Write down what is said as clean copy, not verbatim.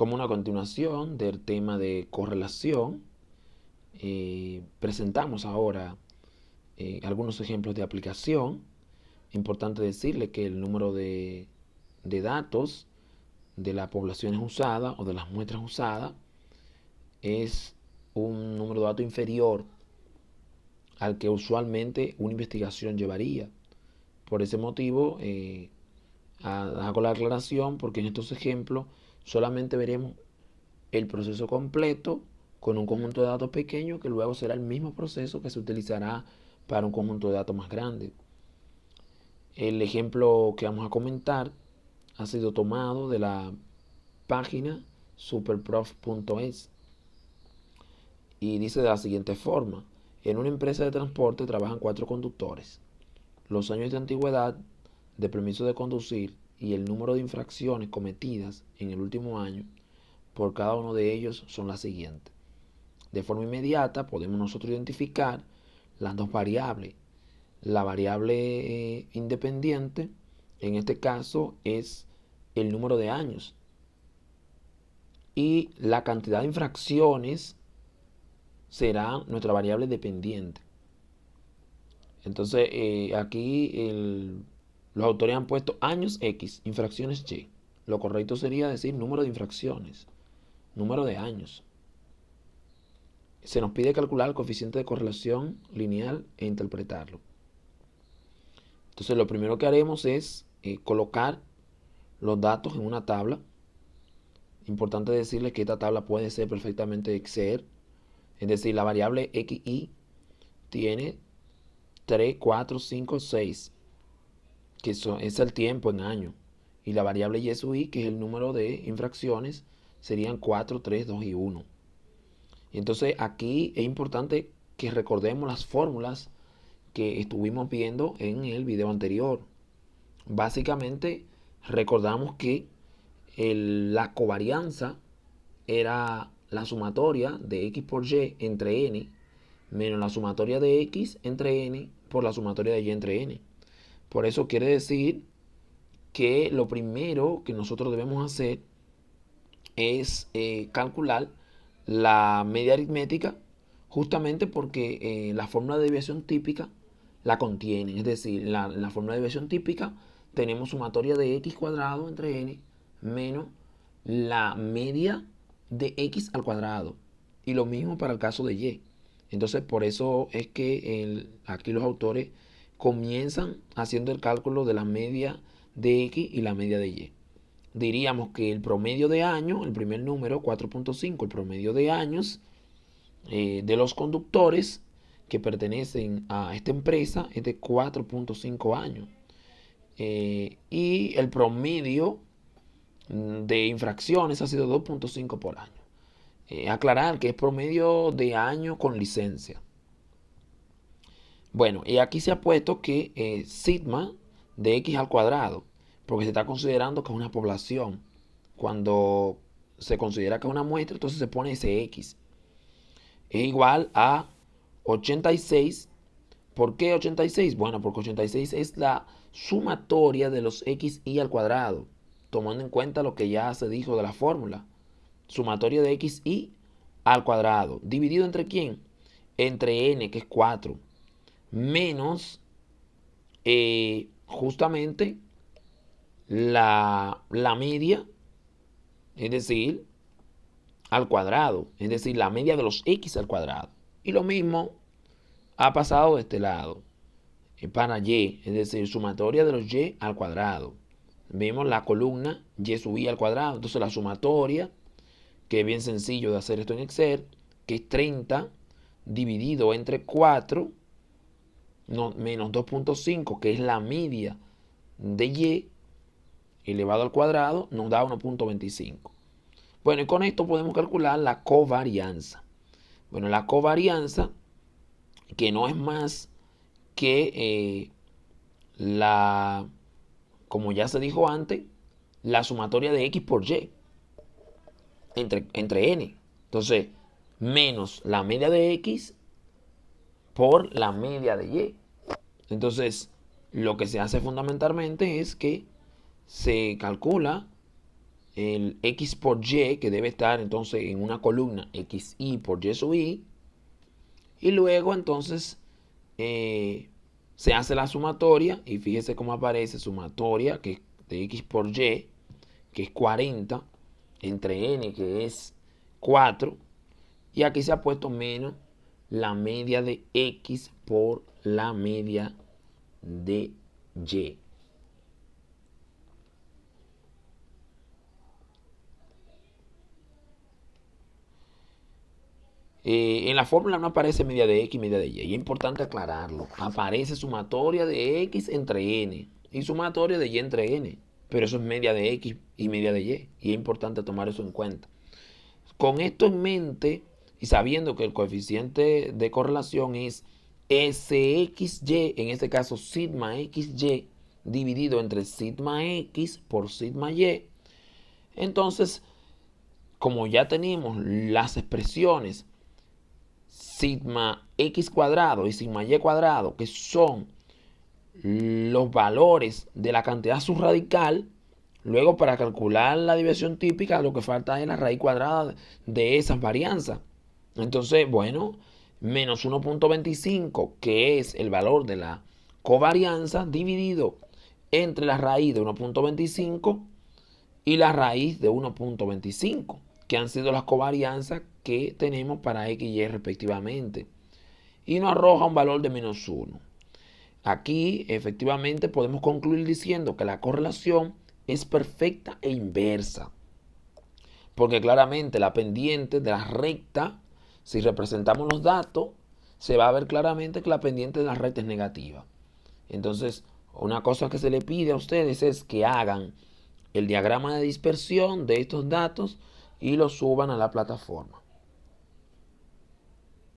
Como una continuación del tema de correlación, presentamos ahora algunos ejemplos de aplicación. Importante decirle que el número de datos de las poblaciones usadas o de las muestras usadas es un número de datos inferior al que usualmente una investigación llevaría. Por ese motivo, hago la aclaración porque en estos ejemplos solamente veremos el proceso completo con un conjunto de datos pequeño que luego será el mismo proceso que se utilizará para un conjunto de datos más grande. El ejemplo que vamos a comentar ha sido tomado de la página superprof.es y dice de la siguiente forma: en una empresa de transporte trabajan 4 conductores. Los años de antigüedad de permiso de conducir y el número de infracciones cometidas en el último año por cada uno de ellos son las siguientes. De forma inmediata podemos nosotros identificar las dos variables. La variable independiente, en este caso, es el número de años. Y la cantidad de infracciones será nuestra variable dependiente. Entonces, los autores han puesto años X, infracciones Y. Lo correcto sería decir número de infracciones, número de años. Se nos pide calcular el coeficiente de correlación lineal e interpretarlo. Entonces, lo primero que haremos es colocar los datos en una tabla. Importante decirles que esta tabla puede ser perfectamente Excel. Es decir, la variable XY tiene 3, 4, 5, 6, que es el tiempo en años. Y la variable Y sub I, que es el número de infracciones, serían 4, 3, 2 y 1. Y entonces aquí es importante que recordemos las fórmulas que estuvimos viendo en el video anterior. Básicamente recordamos que la covarianza era la sumatoria de X por Y entre N menos la sumatoria de X entre N por la sumatoria de Y entre N. Por eso quiere decir que lo primero que nosotros debemos hacer es calcular la media aritmética, justamente porque la fórmula de desviación típica la contiene. Es decir, la fórmula de desviación típica tenemos sumatoria de x cuadrado entre n menos la media de x al cuadrado. Y lo mismo para el caso de y. Entonces, por eso es que aquí los autores comienzan haciendo el cálculo de la media de x y la media de y. Diríamos que el promedio de años, el primer número, 4.5, el promedio de años de los conductores que pertenecen a esta empresa es de 4.5 años. Y el promedio de infracciones ha sido 2.5 por año. Aclarar que es promedio de año con licencia. Bueno, y aquí se ha puesto que sigma de x al cuadrado, porque se está considerando que es una población. Cuando se considera que es una muestra, entonces se pone ese x. Es igual a 86. ¿Por qué 86? Bueno, porque 86 es la sumatoria de los x y al cuadrado, tomando en cuenta lo que ya se dijo de la fórmula. Sumatoria de x y al cuadrado. ¿Dividido entre quién? Entre n, que es 4. Menos justamente la media, es decir, al cuadrado, es decir, la media de los x al cuadrado. Y lo mismo ha pasado de este lado, para y, es decir, sumatoria de los y al cuadrado. Vemos la columna y sub i al cuadrado. Entonces la sumatoria, que es bien sencillo de hacer esto en Excel, que es 30 dividido entre 4 menos 2.5, que es la media de y elevado al cuadrado, nos da 1.25. Bueno, y con esto podemos calcular la covarianza. Bueno, la covarianza, que no es más que como ya se dijo antes, la sumatoria de x por y entre n. Entonces, menos la media de x por la media de y. Entonces, lo que se hace fundamentalmente es que se calcula el X por Y, que debe estar entonces en una columna XY por Y sub I, y luego entonces se hace la sumatoria, y fíjese cómo aparece sumatoria, que es de X por Y, que es 40, entre N, que es 4, y aquí se ha puesto menos la media de X por la media de Y. En la fórmula no aparece media de X y media de Y. Y es importante aclararlo. Aparece sumatoria de X entre N y sumatoria de Y entre N. Pero eso es media de X y media de Y. Y es importante tomar eso en cuenta. Con esto en mente y sabiendo que el coeficiente de correlación es SXY, en este caso sigma XY, dividido entre sigma X por sigma Y, entonces, como ya tenemos las expresiones sigma X cuadrado y sigma Y cuadrado, que son los valores de la cantidad subradical, luego para calcular la división típica lo que falta es la raíz cuadrada de esas varianzas. Entonces, bueno, menos 1.25, que es el valor de la covarianza, dividido entre la raíz de 1.25 y la raíz de 1.25, que han sido las covarianzas que tenemos para X y Y respectivamente. Y nos arroja un valor de menos 1. Aquí efectivamente podemos concluir diciendo que la correlación es perfecta e inversa. Porque claramente la pendiente de la recta, si representamos los datos, se va a ver claramente que la pendiente de la recta es negativa. Entonces, una cosa que se le pide a ustedes es que hagan el diagrama de dispersión de estos datos y lo suban a la plataforma.